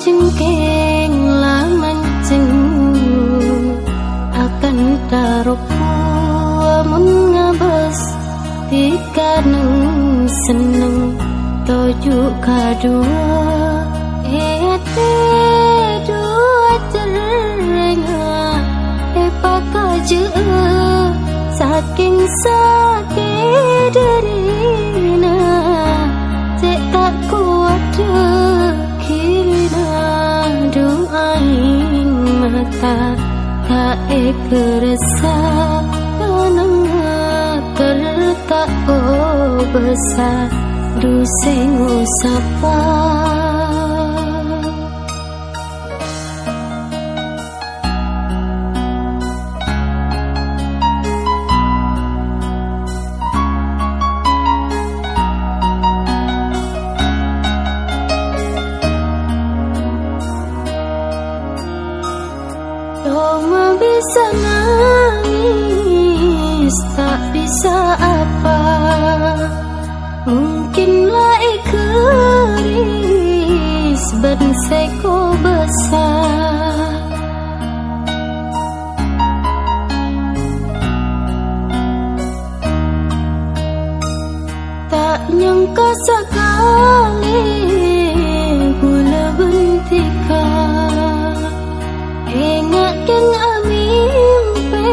Cengkeng lah mancing akan taruhku amun ngabas tika neng seneng toju kadua ete dua terenga pakaje saking sakit derina cek tak kuat mata tak kerasa nang tertak besar duseng usapa Cuma bisa nangis, tak bisa apa. Mungkinlah keris benseko besar. Tak nyangka sekali gula bentika. Ingatkan amimpe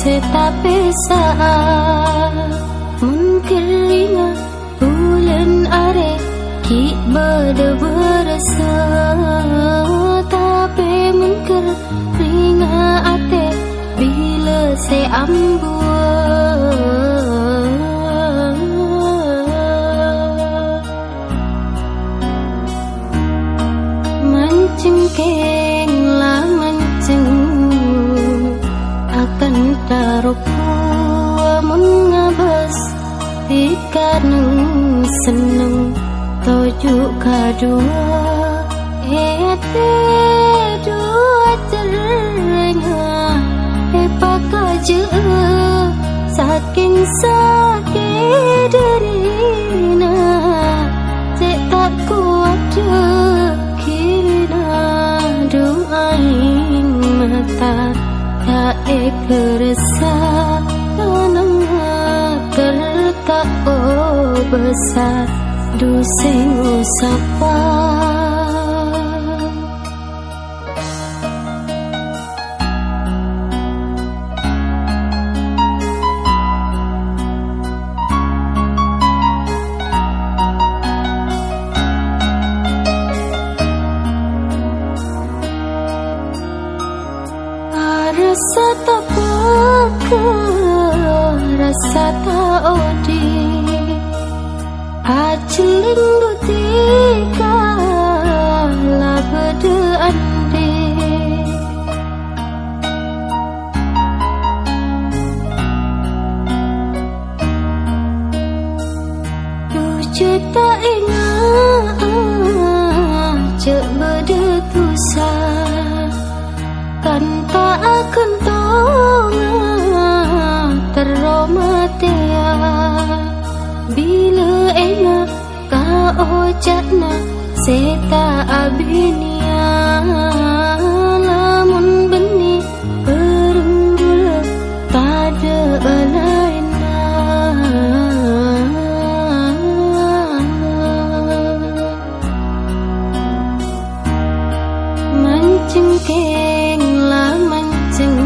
setape saat mengkeringa bulan are ki berasa tapi mengkeringa ate bila se Cengkeng lah mancing akan taruhku amun ngabas tika neng seneng toju kadua ete dua terenga pakaje saking sakit derina cek tak kuat mata tak kerasa nang tertak besar duseng usapa rasa tak peka, rasa tak odi haciling butika lah berdeande tujuh tak ingat cek berdetusah kan tak akan tonga terromatea bila enak kau ojatna seta abinia lamun benih berenggula pada lainnya Cengkeng lah mancing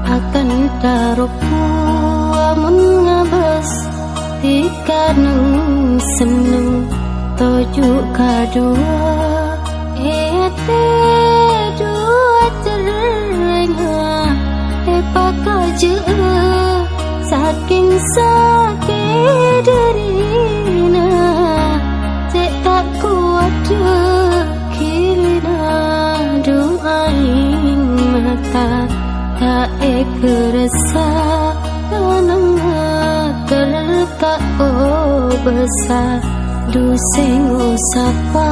akan taruhku amun ngabas tika neng seneng toju kadua ete dua terenga pakaje saking sakit derina cek tak kuat mata tak kerasa nang tertak besar duseng usapa